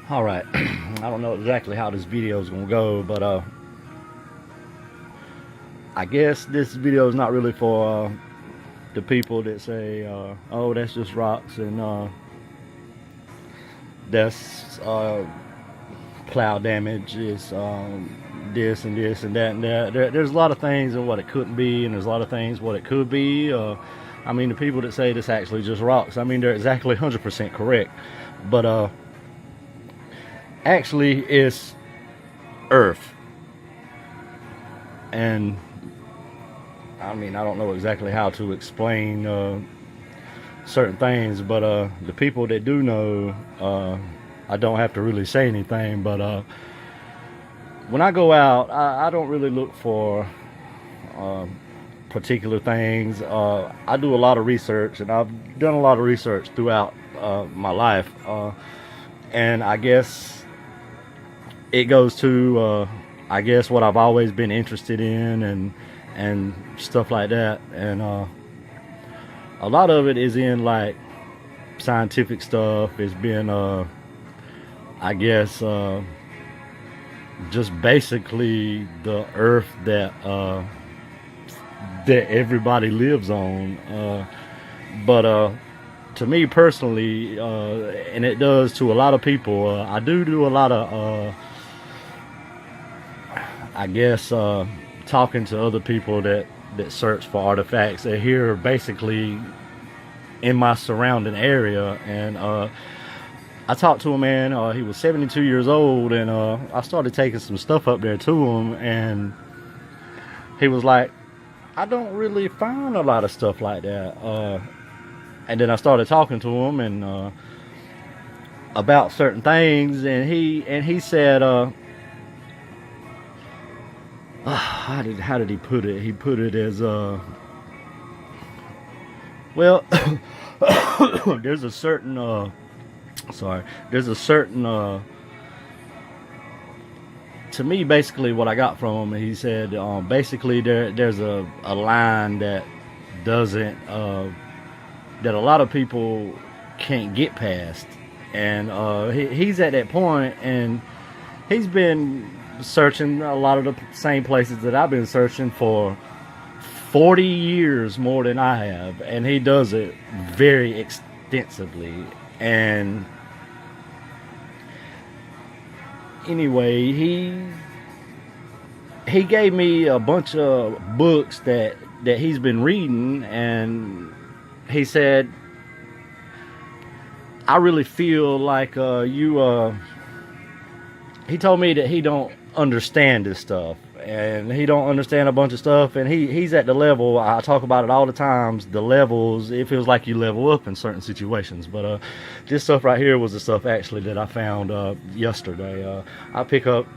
All right. I don't know exactly how this video is gonna go, but I guess this video is not really for the people that say, "Oh, that's just rocks," and that's plow damage. It's this and this and that and that. There's a lot of things and what it couldn't be, and there's a lot of things what it could be. I mean, the people that say this actually just rocks, I mean, they're exactly 100% correct, but actually it's earth. And I mean, I don't know exactly how to explain certain things, but the people that do know, I don't have to really say anything. But when I go out, I don't really look for particular things. I do a lot of research, and I've done a lot of research throughout my life, and I guess it goes to I guess what I've always been interested in, and stuff like that. And a lot of it is in like scientific stuff. It's been I guess just basically the earth that that everybody lives on. But to me personally, and it does to a lot of people, I do a lot of I guess talking to other people that search for artifacts. They're here basically in my surrounding area, and I talked to a man. He was 72 years old, and I started taking some stuff up there to him, and he was like, "I don't really find a lot of stuff like that." And then I started talking to him and about certain things, and he said, how did he put it? He put it as well, there's a certain there's a certain to me, basically what I got from him, he said basically there's a line that doesn't that a lot of people can't get past, and he's at that point, and he's been searching a lot of the same places that I've been searching for 40 years more than I have, and he does it very extensively. And anyway, he gave me a bunch of books that he's been reading, and he said, "I really feel like he told me that he don't understand this stuff, and he don't understand a bunch of stuff, and he's at the level, I talk about it all the times, the levels. It feels like you level up in certain situations." But this stuff right here was the stuff actually that I found yesterday. I pick up,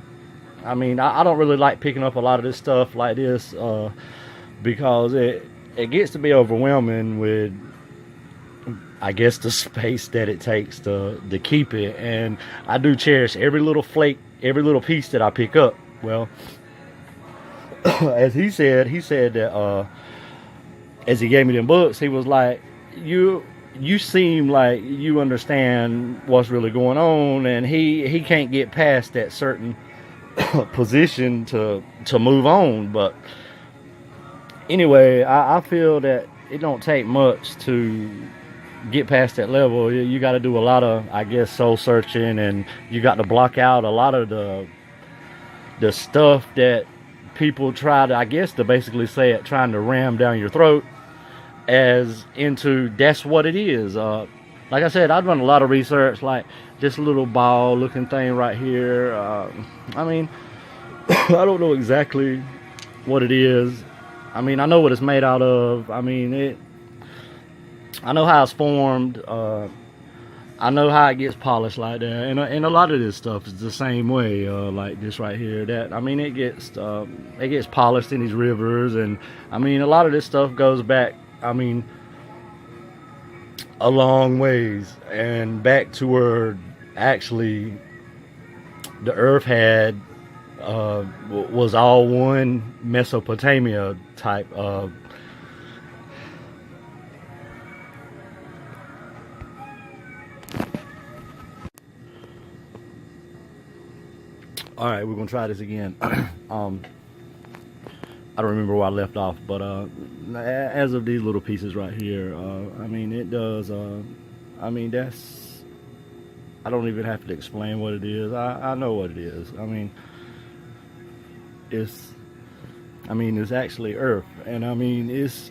I mean, I don't really like picking up a lot of this stuff like this because it gets to be overwhelming with, I guess, the space that it takes to keep it. And I do cherish every little flake, every little piece that I pick up. Well, as he said that as he gave me them books, he was like, you seem like you understand what's really going on, and he can't get past that certain position to move on. But anyway, I feel that it don't take much to get past that level. You got to do a lot of, I guess, soul searching, and you got to block out a lot of the stuff that people try to, I guess, to basically say it, trying to ram down your throat as into that's what it is. Like I said, I've done a lot of research, like this little ball looking thing right here. I mean, I don't know exactly what it is. I mean, I know what it's made out of. I mean, I know how it's formed. I know how it gets polished like that, and a lot of this stuff is the same way. Like this right here, that, I mean, it gets polished in these rivers, and I mean, a lot of this stuff goes back, I mean, a long ways, and back to where actually the earth had was all one Mesopotamia type of All right, we're gonna try this again. um, I don't remember where I left off, but as of these little pieces right here, I mean, it does. I mean, that's. I don't even have to explain what it is. I know what it is. I mean, it's. I mean, it's actually Earth, and I mean, it's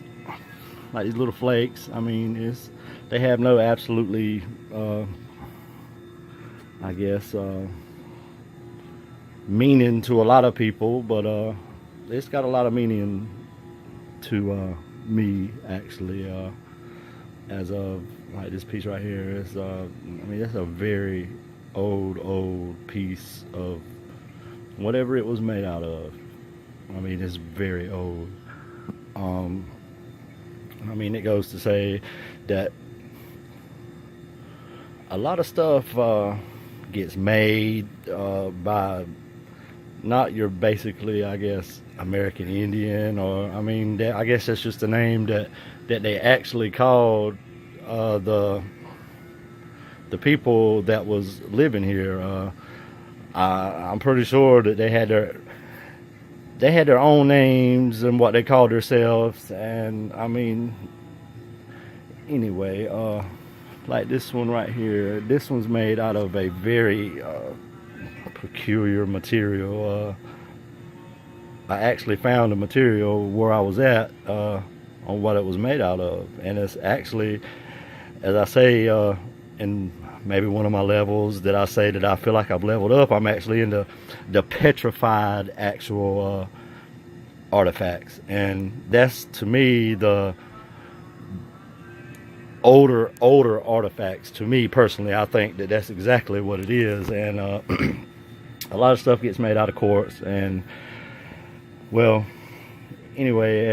like these little flakes. I mean, it's. They have no absolutely. I guess. Meaning to a lot of people, but it's got a lot of meaning to me actually. As of like this piece right here is, I mean, that's a very old piece of whatever it was made out of. I mean, it's very old. I mean, it goes to say that a lot of stuff gets made by not your basically, I guess, American Indian, or I mean, that, I guess that's just the name that they actually called the people that was living here. I'm pretty sure that they had their own names and what they called themselves, and I mean, anyway, like this one right here. This one's made out of a very peculiar material. I actually found the material where I was at on what it was made out of, and it's actually, as I say in maybe one of my levels that I say that I feel like I've leveled up, I'm actually into the petrified actual artifacts, and that's to me the older artifacts. To me personally, I think that that's exactly what it is, and a lot of stuff gets made out of quartz, and well, anyway,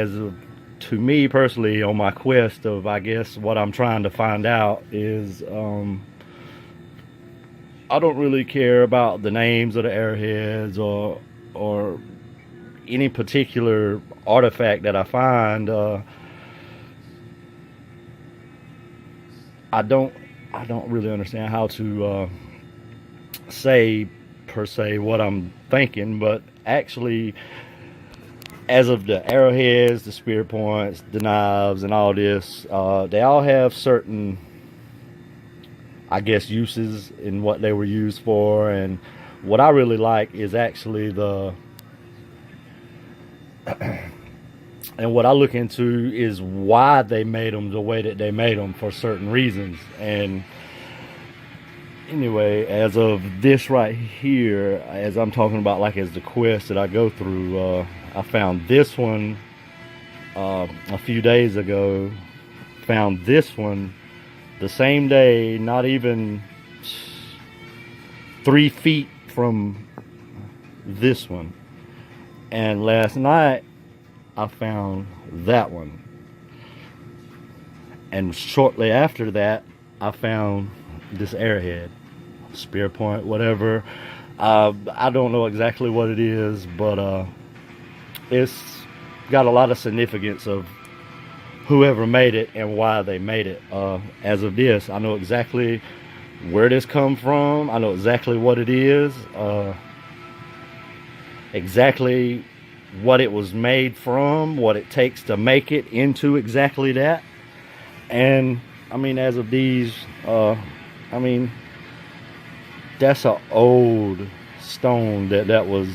to me personally, on my quest of, I guess, what I'm trying to find out is, I don't really care about the names of the arrowheads or any particular artifact that I find. I don't really understand how to say per se what I'm thinking, but actually, as of the arrowheads, the spear points, the knives, and all this, they all have certain, I guess, uses in what they were used for. And what I really like is actually and what I look into is why they made them the way that they made them, for certain reasons. And anyway, as of this right here, as I'm talking about, like, as the quest that I go through, I found this one a few days ago. Found this one the same day, not even 3 feet from this one. And last night I found that one, and shortly after that I found this arrowhead, spear point, whatever. I don't know exactly what it is, but it's got a lot of significance of whoever made it and why they made it. As of this, I know exactly where this come from. I know exactly what it is, exactly what it was made from, what it takes to make it into exactly that. And I mean, as of these, I mean, that's an old stone that was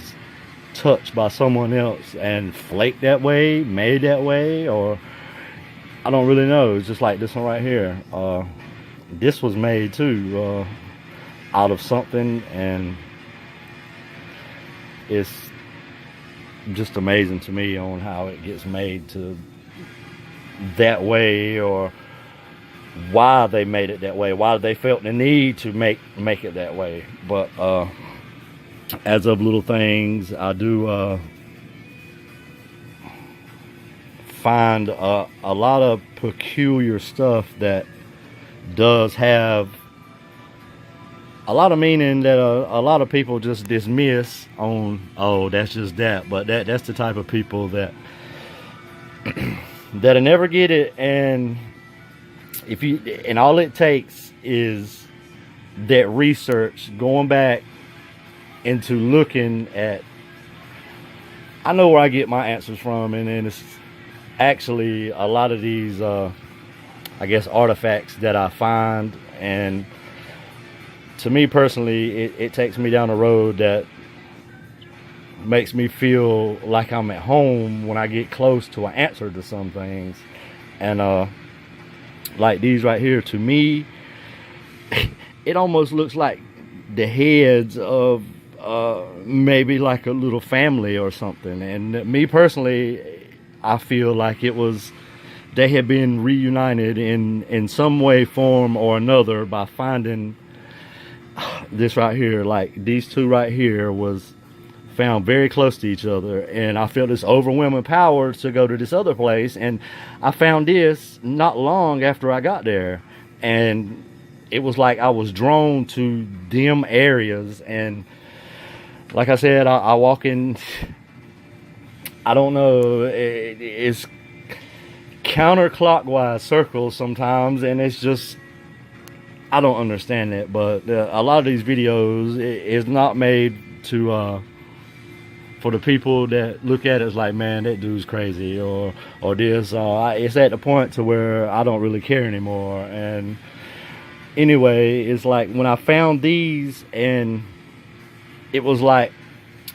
touched by someone else and flaked that way, made that way, or I don't really know. It's just like this one right here. This was made too out of something, and it's just amazing to me on how it gets made to that way, or why they made it that way, why they felt the need to make it that way. But as of little things, I do find a lot of peculiar stuff that does have a lot of meaning that a lot of people just dismiss on, oh, that's just that. But that's the type of people that that'll never get it. And and all it takes is that research, going back into looking at, I know where I get my answers from, and then it's actually a lot of these I guess artifacts that I find, and to me personally it takes me down a road that makes me feel like I'm at home when I get close to an answer to some things. And like these right here, to me it almost looks like the heads of maybe like a little family or something. And me personally, I feel like it was, they had been reunited in some way, form or another by finding this right here. Like these two right here was found very close to each other, and I felt this overwhelming power to go to this other place, and I found this not long after I got there, and it was like I was drawn to dim areas. And like I said, I walk in, I don't know, it's counterclockwise circles sometimes, and it's just, I don't understand it. But a lot of these videos is not made to for the people that look at it as like, man, that dude's crazy, or this. It's at the point to where I don't really care anymore. And anyway, it's like when I found these, and it was like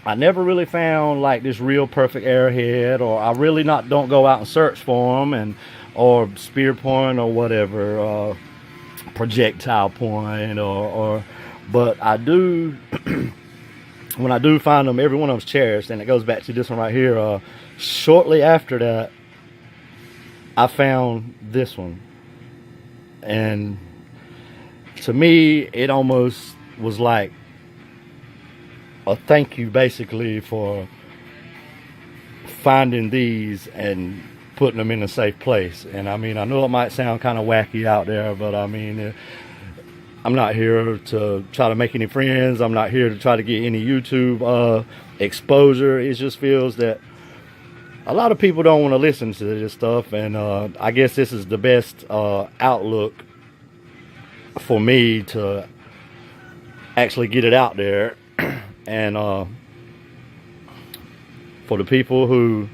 I never really found like this real perfect arrowhead, or I really don't go out and search for them, and or spear point or whatever, projectile point, or but I do when I do find them, every one of them's cherished. And it goes back to this one right here. Shortly after that, I found this one, and to me it almost was like a thank you basically for finding these and putting them in a safe place. And I mean, I know it might sound kind of wacky out there, but I mean, I'm not here to try to make any friends. I'm not here to try to get any YouTube exposure. It just feels that a lot of people don't want to listen to this stuff, and I guess this is the best outlook for me to actually get it out there. And for the people who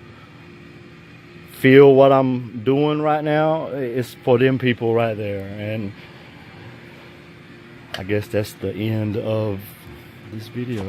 feel what I'm doing right now, it's for them people right there. And I guess that's the end of this video.